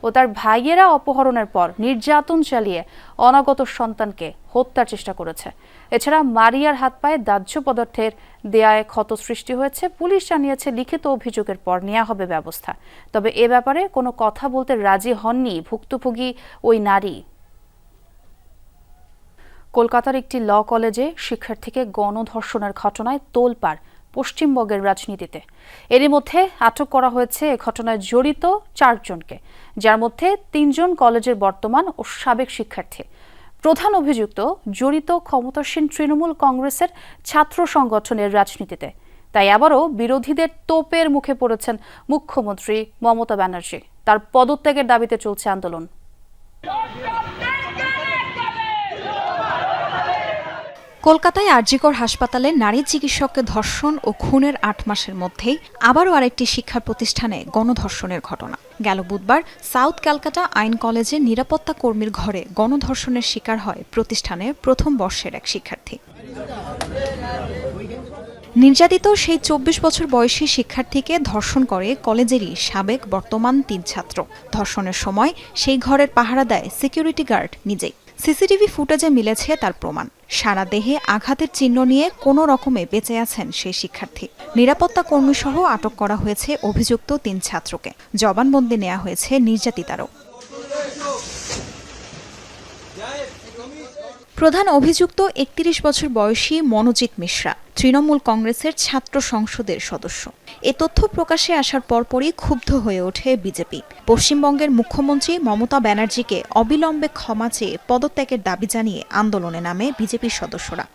ও তার ভাইয়েরা অপহরণের পর নির্যাতন চালিয়ে অনাগত সন্তানকে হত্যার চেষ্টা করেছে। এছাড়া মারিয়ার হাত পায়ে দাহ্য পদার্থের দেয়ায় ক্ষত সৃষ্টি হয়েছে। পুলিশ জানিয়েছে লিখিত অভিযোগের পর নেওয়া হবে ব্যবস্থা। তবে এ ব্যাপারে কোনো কথা বলতে রাজি হননি ভুক্তভোগী ওই নারী। কলকাতার একটি ল কলেজে শিক্ষার্থীকে গণধর্ষণের ঘটনায় তোলপাড় পশ্চিমবঙ্গের রাজনীতিতে। এরই মধ্যে আটক করা হয়েছে এ ঘটনায় জড়িত 4 জনকে, যার মধ্যে 3 জন কলেজের বর্তমান ও সাবেক শিক্ষার্থী। প্রধান অভিযুক্ত জড়িত ক্ষমতাসীন তৃণমূল কংগ্রেসের ছাত্র সংগঠনের রাজনীতিতে। তাই আবারও বিরোধীদের তোপের মুখে পড়েছেন মুখ্যমন্ত্রী মমতা ব্যানার্জি। তার পদত্যাগের দাবিতে চলছে আন্দোলন। কলকাতায় আরজিকর হাসপাতালে নারী চিকিৎসককে ধর্ষণ ও খুনের 8 মাসের মধ্যেই আবারও আরেকটি শিক্ষা প্রতিষ্ঠানে গণধর্ষণের ঘটনা। গেল বুধবার সাউথ ক্যালকাটা আইন কলেজের নিরাপত্তা কর্মীর ঘরে গণধর্ষণের শিকার হয় প্রতিষ্ঠানের প্রথম বর্ষের এক শিক্ষার্থী। নির্যাতিত সেই 24 বছর বয়সী শিক্ষার্থীকে ধর্ষণ করে কলেজেরই সাবেক বর্তমান 3 ছাত্র। ধর্ষণের সময় সেই ঘরের পাহারা দেয় সিকিউরিটি গার্ড নিজেই। সিসিটিভি ফুটেজে মিলেছে তার প্রমাণ। সারা দেহে আঘাতের চিহ্ন নিয়ে কোনো রকমে বেঁচে আছেন সেই শিক্ষার্থী। নিরাপত্তা কর্মীসহ আটক করা হয়েছে অভিযুক্ত 3 ছাত্রকে। জবানবন্দি নেওয়া হয়েছে নির্যাতিতারও। প্রধান অভিযুক্ত 31 বছর বয়সী মনোজিৎ মিশ্রা, তৃণমূল কংগ্রেসের ছাত্র সংসদের সদস্য। এ তথ্য প্রকাশে আসার পরপরই ক্ষুব্ধ হয়ে ওঠে বিজেপি। পশ্চিমবঙ্গের মুখ্যমন্ত্রী মমতা ব্যানার্জিকে অবিলম্বে ক্ষমা চেয়ে পদত্যাগের দাবি জানিয়ে আন্দোলনে নামে বিজেপির সদস্যরা।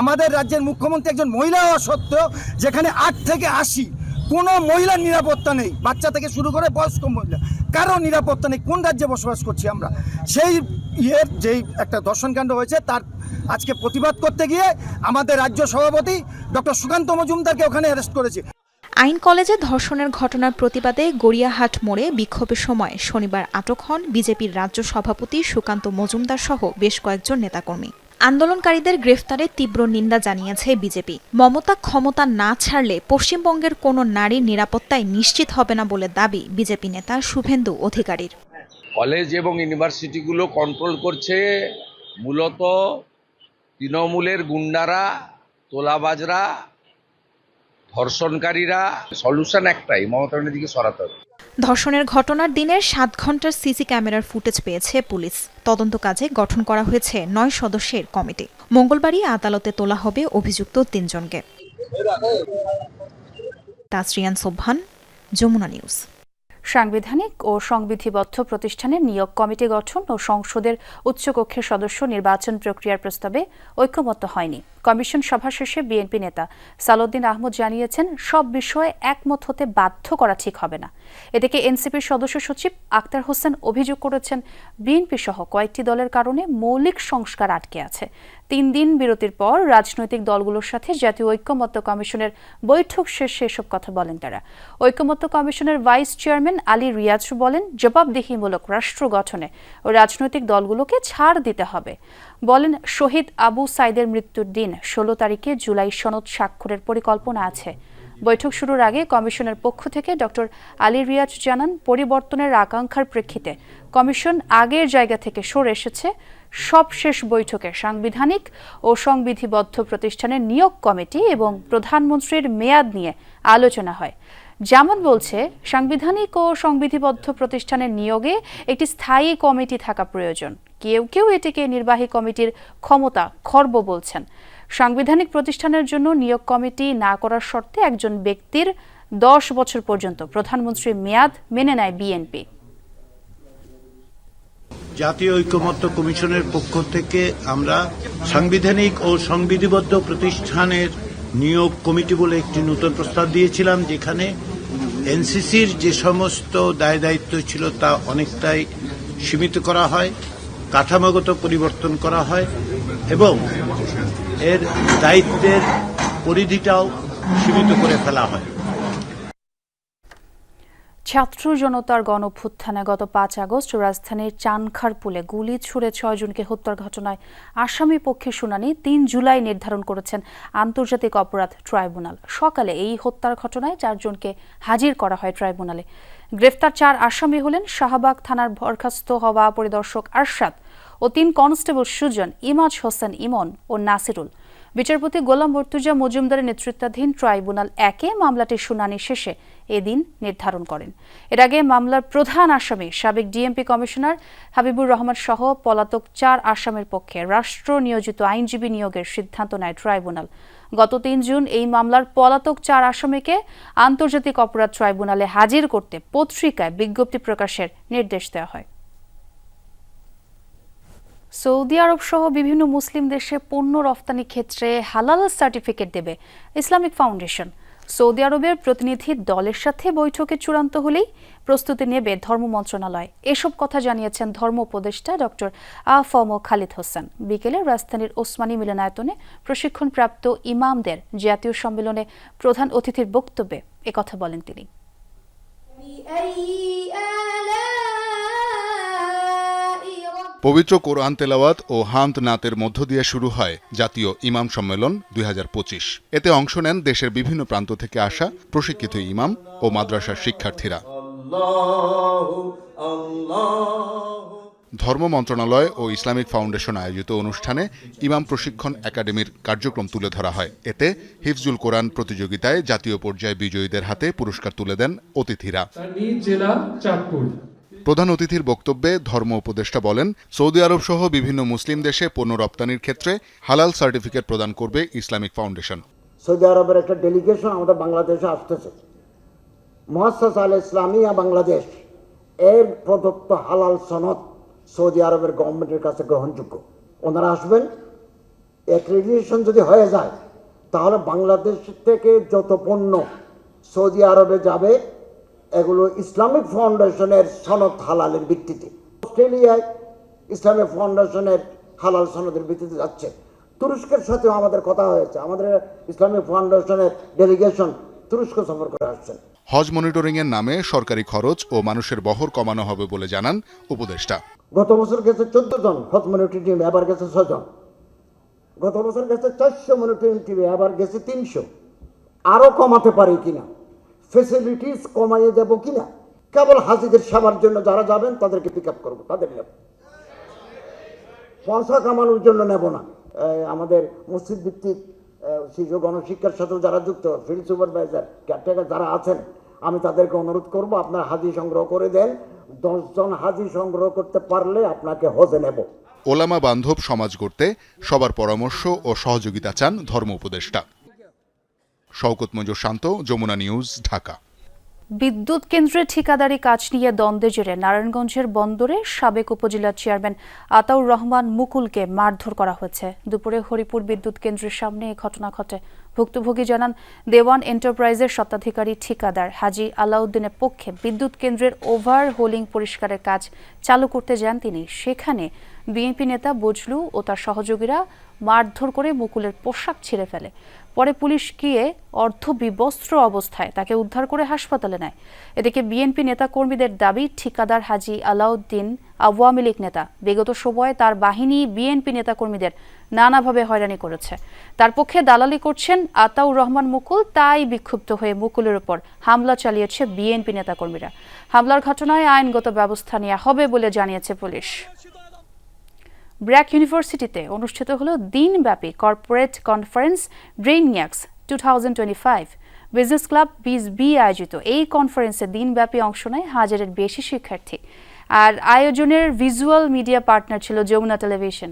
আমাদের রাজ্যের মুখ্যমন্ত্রী একজন মহিলা হওয়া সত্ত্বেও যেখানে 8 থেকে 80 কোনো মহিলার নিরাপত্তা নেই, বাচ্চা থেকে শুরু করে বয়স্ক মহিলা কারো নিরাপত্তা নেই। কোন রাজ্যে বসবাস করছি আমরা? সেই যেই একটা ধর্ষণকাণ্ড হয়েছে তার আজকে প্রতিবাদ করতে গিয়ে আমাদের রাজ্য সভাপতি ডক্টর সুকান্ত মজুমদারকে ওখানে অ্যারেস্ট করেছে। আইন কলেজে ধর্ষণের ঘটনার প্রতিবাদে গড়িয়াহাট মোড়ে বিক্ষোভের সময় শনিবার আটক হন বিজেপির রাজ্য সভাপতি সুকান্ত মজুমদার সহ বেশ কয়েকজন নেতাকর্মী। আন্দোলনকারীদের গ্রেফতারে তীব্র নিন্দা জানিয়েছে বিজেপি। মমতা ক্ষমতা না ছাড়লে পশ্চিমবঙ্গের কোনো নারীর নিরাপত্তায় নিশ্চিত হবে না বলে দাবি বিজেপি নেতা শুভেন্দু অধিকারীর। কলেজ এবং ইউনিভার্সিটিগুলো কন্ট্রোল করছে মূলত তৃণমূলের গুন্ডারা, তোলাবাজরা, ধর্ষণকারীরা। সলিউশন একটাই, মমতা ব্যানার্জিকে সরাতে হবে। ধর্ষণের ঘটনার দিনের 7 ঘন্টার সিসি ক্যামেরার ফুটেজ পেয়েছে পুলিশ। তদন্ত কাজে গঠন করা হয়েছে 9 সদস্যের কমিটি। মঙ্গলবারই আদালতে তোলা হবে অভিযুক্ত 3 জনকে। তাসরিয়ান সোবহান, যমুনা নিউজ। সাংবিধানিক ও সংবিধিবদ্ধ প্রতিষ্ঠানের নিয়োগ কমিটি গঠন ও সংসদের উচ্চকক্ষের সদস্য নির্বাচন প্রক্রিয়ার প্রস্তাবে ঐকমত্য হয়নি। কমিশন সভা শেষে বিএনপি নেতা সালাউদ্দিন আহমদ জানিয়েছেন, সব বিষয়ে একমত হতে বাধ্য করা ঠিক হবে না। এদিকে এনসিপির সদস্য সচিব আক্তার হোসেন অভিযোগ করেছেন, বিএনপি সহ কয়েকটি দলের কারণে মৌলিক সংস্কার আটকে আছে। 3 দিন বিরতির পর রাজনৈতিক দলগুলোর সাথে জাতীয় ঐকমত্য কমিশনের বৈঠক শেষে এসব কথা বলেন তারা। ঐকমত্য কমিশনের ভাইস চেয়ারম্যান আলী রিয়াজ বলেন, জবাবদিহিমূলক রাষ্ট্র গঠনে ও রাজনৈতিক দলগুলোকে ছাড় দিতে হবে। বলেন, শহীদ আবু সাইদের মৃত্যুর দিন 16 তারিখে জুলাই সনদ স্বাক্ষরের পরিকল্পনা আছে। বৈঠক শুরুর আগে কমিশনের পক্ষ থেকে ডক্টর আলী রিয়াজ জানান, পরিবর্তনের আকাঙ্ক্ষার প্রেক্ষিতে কমিশন আগের জায়গা থেকে সরে এসেছে। সবশেষ বৈঠকে সাংবিধানিক ও সংবিধিবদ্ধ প্রতিষ্ঠানের নিয়োগ কমিটি এবং প্রধানমন্ত্রীর মেয়াদ নিয়ে আলোচনা হয়। জামাত বলছে, সাংবিধানিক ও সংবিধিবদ্ধ প্রতিষ্ঠানের নিয়োগে একটি স্থায়ী কমিটি থাকা প্রয়োজন। কেউ কেউ এটিকে নির্বাহী কমিটির ক্ষমতা খর্ব বলছেন। সাংবিধানিক প্রতিষ্ঠানের জন্য নিয়োগ কমিটি না করার শর্তে একজন ব্যক্তির 10 বছর পর্যন্ত প্রধানমন্ত্রীর মেয়াদ মেনে নেয় বিএনপি। জাতীয় ঐকমত্য কমিশনের পক্ষ থেকে আমরা সাংবিধানিক ও সংবিধিবদ্ধ প্রতিষ্ঠানের নিয়োগ কমিটি বলে একটি নতুন প্রস্তাব দিয়েছিলাম, যেখানে এনসিসির যে সমস্ত দায় দায়িত্ব ছিল তা অনেকটাই সীমিত করা হয় কাঠামোগত পরিবর্তন করা হয় এবং এর দায়িত্বের পরিধিটাও সীমিত করে ফেলা হয়। ছাত্র জনতার গণঅভ্যুত্থানে গত 5 আগস্ট রাজধানীর চানখারপুলে গুলি ছুড়ে 6 জনকে হত্যার ঘটনায় আসামি পক্ষের শুনানি 3 জুলাই নির্ধারণ করেছেন আন্তর্জাতিক অপরাধ ট্রাইব্যুনাল। সকালে এই হত্যার ঘটনায় 4 জনকে হাজির করা হয় ট্রাইব্যুনালে। গ্রেফতার 4 আসামি হলেন শাহবাগ থানার বরখাস্ত হওয়া পরিদর্শক আরশাদ ও 3 কনস্টেবল সুজন, ইমাজ হোসেন ইমন ও নাসিরুল। বিচারপতি গোলাম মর্তুজা মজুমদারের নেতৃত্বাধীন ট্রাইব্যুনাল 1 মামলাটির শুনানি শেষে এদিন নির্ধারণ করেন। এর আগে মামলার প্রধান আসামি সাবেক ডিএমপি কমিশনার হাবিবুর রহমান সহ পলাতক 4 আসামির পক্ষে রাষ্ট্র নিয়োজিত আইনজীবী নিয়োগের সিদ্ধান্ত নেয় ট্রাইব্যুনাল। গত 3 জুন এই মামলার পলাতক 4 আসামিকে আন্তর্জাতিক অপরাধ ট্রাইব্যুনালে হাজির করতে পত্রিকায় বিজ্ঞপ্তি প্রকাশের নির্দেশ দেওয়া হয়। সৌদি আরব সহ বিভিন্ন মুসলিম দেশে পণ্য রফতানি ক্ষেত্রে হালাল সার্টিফিকেট দেবে ইসলামিক ফাউন্ডেশন। সৌদি আরবের প্রতিনিধি দলের সাথে বৈঠকে চূড়ান্ত হলেই প্রস্তুতি নেবে ধর্ম মন্ত্রণালয়। এসব কথা জানিয়েছেন ধর্ম উপদেষ্টা ডক্টর আ.ফ.ম. খালিদ হোসেন। বিকেলে রাজধানীর ওসমানী মিলনায়তনে প্রশিক্ষণপ্রাপ্ত ইমামদের জাতীয় সম্মেলনে প্রধান অতিথির বক্তব্যে একথা বলেন তিনি। পবিত্র কোরআন তেলাওয়াত ও হামদ নাতের মধ্য দিয়ে শুরু হয় জাতীয় ইমাম সম্মেলন 2025। এতে অংশ নেন দেশের বিভিন্ন প্রান্ত থেকে আসা প্রশিক্ষিত ইমাম ও মাদ্রাসার শিক্ষার্থীরা। ধর্ম মন্ত্রণালয় ও ইসলামিক ফাউন্ডেশন আয়োজিত অনুষ্ঠানে ইমাম প্রশিক্ষণ একাডেমির কার্যক্রম তুলে ধরা হয়। এতে হিফজুল কোরআন প্রতিযোগিতায় জাতীয় পর্যায়ে বিজয়ীদের হাতে পুরস্কার তুলে দেন অতিথিরা। প্রধান অতিথির বক্তব্যে ধর্ম উপদেষ্টা বলেন, সৌদি আরব সহ বিভিন্ন মুসলিম দেশে পণ্য রপ্তানির ক্ষেত্রে হালাল সার্টিফিকেট প্রদান করবে ইসলামিক ফাউন্ডেশন। সৌদি আরবের একটা ডেলিগেশন আমাদের বাংলাদেশে আসতেছে। মুআসসাসা আল ইসলামিয়া বাংলাদেশ এর প্রদত্ত হালাল সনদ সৌদি আরবের গভর্নমেন্টের কাছে গ্রহণযোগ্য। ওনারা আসবেন, অ্যাক্রেডিটেশন যদি হয়ে যায় তাহলে বাংলাদেশ থেকে যত পণ্য সৌদি আরবে যাবে এগুলো ইসলামিক ফাউন্ডেশনের সনদ হালালের ভিত্তিতে। অস্ট্রেলিয়ায় ইসলামিক ফাউন্ডেশনের হালাল সনদের ভিত্তিতে যাচ্ছে। তুরস্কের সাথেও আমাদের কথা হয়েছে, আমাদের ইসলামিক ফাউন্ডেশনের ডেলিগেশন তুরস্ক সফর করে আসছেন। হজ মনিটরিং এর নামে সরকারি খরচ ও মানুষের বহর কমানো হবে বলে জানান উপদেষ্টা। গত বছর গেছে 14 জন হজ মনিটরিং টিম, এবার গেছে 6 জন। গত বছর গেছে 400 মনিটরিং টিম, এবার গেছে 300। আরো কমাতে পারি কিনা, ফেসিলিটিস কমাইয়ে দেবো কিনা, কেবল হাজিদের সেবার জন্য যারা যাবেন তাদেরকে পিক আপ করবো, তাদের নেব, পয়সা কামানোর জন্য নেব না। আমাদের মসজিদ ভিত্তিক শিশু গণশিক্ষার সাথে যারা যুক্ত, ফিল্ড সুপারভাইজার, কেয়ারটেকার যারা আছেন, আমি তাদেরকে অনুরোধ করব আপনার হাজি সংগ্রহ করে দেন। 10 জন হাজি সংগ্রহ করতে পারলে আপনাকে হজে নেব। ওলামা বান্ধব সমাজ গড়তে সবার পরামর্শ ও সহযোগিতা চান ধর্ম উপদেষ্টা। শওকত মঞ্জুর শান্ত, যমুনা নিউজ, ঢাকা। বিদ্যুৎ কেন্দ্রে ঠিকাদারি কাজ নিয়ে দ্বন্দ্বে জেরে নারায়ণগঞ্জের বন্দরে সাবেক উপজেলা চেয়ারম্যান আতাউর রহমান মুকুলকে মারধর করা হয়েছে। দুপুরে হরিপুর বিদ্যুৎ কেন্দ্রের সামনে এই ঘটনা ঘটে। ভুক্তভোগী জানান, দেওয়ান এন্টারপ্রাইজের স্বত্বাধিকারী ঠিকাদার হাজি আলাউদ্দিনের পক্ষে বিদ্যুৎ কেন্দ্রের ওভারহোলিং পরিষ্কারের কাজ চালু করতে যান তিনি। সেখানে বিএনপি নেতা বজলু ও তার সহযোগীরা মারধর করে মুকুলের পোশাক ছিঁড়ে ফেলে। পরে পুলিশ গিয়ে অর্ধবিবস্ত্র অবস্থায় তাকে উদ্ধার করে হাসপাতালে নেয়। এদিকে বিএনপি নেতাকর্মীদের দাবি, ঠিকাদার হাজি আলাউদ্দিন আওয়ামী লীগ নেতা। বিগত সময়ে তার বাহিনী বিএনপি নেতাকর্মীদের নানাভাবে হয়রানি করেছে। তার পক্ষে দালালি করছেন আতাউর রহমান মুকুল, তাই বিক্ষুব্ধ হয়ে মুকুলের উপর হামলা চালিয়েছে বিএনপি নেতাকর্মীরা। হামলার ঘটনায় আইনগত ব্যবস্থা নেওয়া হবে বলে জানিয়েছে পুলিশ। ব্র্যাক ইউনিভার্সিটিতে অনুষ্ঠিত হলো দিনব্যাপী corporate conference Brainiacs 2025। Business club BISB আয়োজিত এই কনফারেন্সে দিনব্যাপী অংশ নেয় 1000-এর বেশি শিক্ষার্থী। আর আয়োজনের ভিজুয়াল মিডিয়া পার্টনার ছিল যমুনা টেলিভিশন।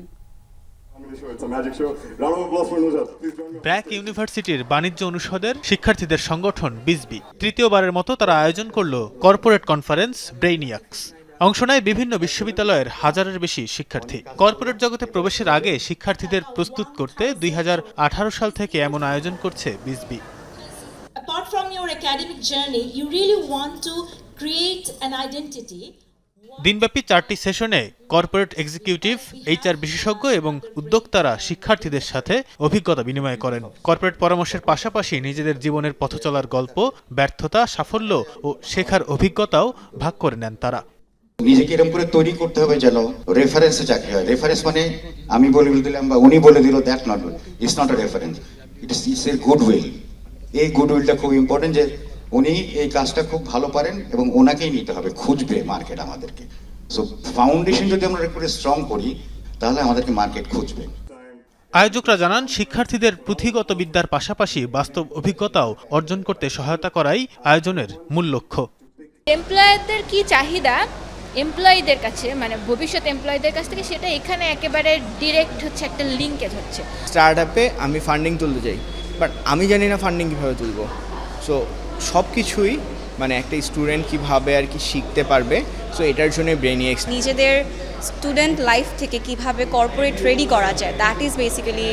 ব্র্যাক ইউনিভার্সিটির বাণিজ্য অনুষদের শিক্ষার্থীদের সংগঠন BISB তৃতীয়বারের মতো তারা আয়োজন করল কর্পোরেট কনফারেন্স ব্রেইনিয়াক্স। অংশ নেয় বিভিন্ন বিশ্ববিদ্যালয়ের 1000-এর বেশি শিক্ষার্থী। কর্পোরেট জগতে প্রবেশের আগে শিক্ষার্থীদের প্রস্তুত করতে 2018 সাল থেকে এমন আয়োজন করছে BISB। দিনব্যাপী 4টি সেশনে কর্পোরেট এক্সিকিউটিভ, HR বিশেষজ্ঞ এবং উদ্যোক্তারা শিক্ষার্থীদের সাথে অভিজ্ঞতা বিনিময় করেন। কর্পোরেট পরামর্শের পাশাপাশি নিজেদের জীবনের পথ চলার গল্প, ব্যর্থতা, সাফল্য ও শেখার অভিজ্ঞতাও ভাগ করে নেন তারা। নিজেকে এরকম করে তৈরি করতে হবে যেন রেফারেন্সে চাকরি হয়। রেফারেন্স মানে আমি বলে দিলাম বা উনি বলে দিল, that not, it's not a reference, it's a good will. এই গুড উইলটা খুব ইম্পর্টেন্ট, যে উনি এই কাজটা খুব ভালো পারেন এবং ওনাকেই নিতে হবে, খুঁজবে মার্কেট আমাদেরকে। সো ফাউন্ডেশন যদি আমরা একটু স্ট্রং করি তাহলে আমাদেরকে মার্কেট খুঁজবে। আয়োজকরা জানান, শিক্ষার্থীদের পুঁথিগত বিদ্যার পাশাপাশি বাস্তব অভিজ্ঞতাও অর্জন করতে সহায়তা করাই আয়োজনের মূল লক্ষ্য। এমপ্লয়ারদের কি চাহিদা এমপ্লয়ীদের কাছে, মানে ভবিষ্যৎ এমপ্লয়ীদের কাছ থেকে, সেটা এখানে একেবারে ডিরেক্ট হচ্ছে, একটা লিঙ্কেজ হচ্ছে। স্টার্টআপে আমি ফান্ডিং তুলতে চাই, বাট আমি জানি না ফান্ডিং কীভাবে তুলব। সো সব কিছুই মানে একটা স্টুডেন্ট কীভাবে আর কি শিখতে পারবে, সো এটার জন্য ব্রেইনিয়াক্স। নিজেদের স্টুডেন্ট লাইফ থেকে কিভাবে কর্পোরেট রেডি করা যায়, that is basically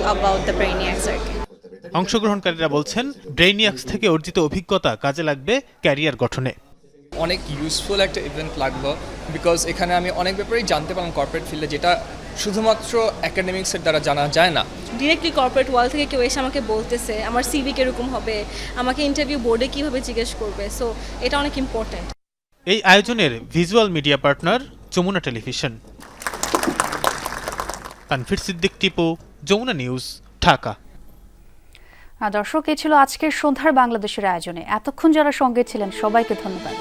about the Brainiacs আর কি। অংশগ্রহণকারীরা বলছেন, ব্রেইনিয়াক্স থেকে অর্জিত অভিজ্ঞতা কাজে লাগবে ক্যারিয়ার গঠনে। অনেক ইউজফুল একটা ইভেন্ট লাগবে, বিকজ এখানে আমি অনেক ব্যাপারেই জানতে পারলাম কর্পোরেট ফিল্ডে, যেটা শুধুমাত্র একাডেমিক্সের দ্বারা জানা যায় না। ডিরেক্টলি কর্পোরেট ওয়ার্ল্ড থেকে কেউ এসে আমাকে বলতেছে আমার সিভি কিরকম হবে, আমাকে ইন্টারভিউ বোর্ডে কীভাবে জিজ্ঞেস করবে, সো এটা অনেক ইম্পর্টেন্ট। এই আয়োজনের visual media partner Jamuna television. Tanvir Siddique, Tipu, Jamuna news, Dhaka. দর্শক, এই ছিল আজকের সন্ধ্যার বাংলাদেশের আয়োজনে। এতক্ষণ যারা সঙ্গে ছিলেন সবাইকে ধন্যবাদ।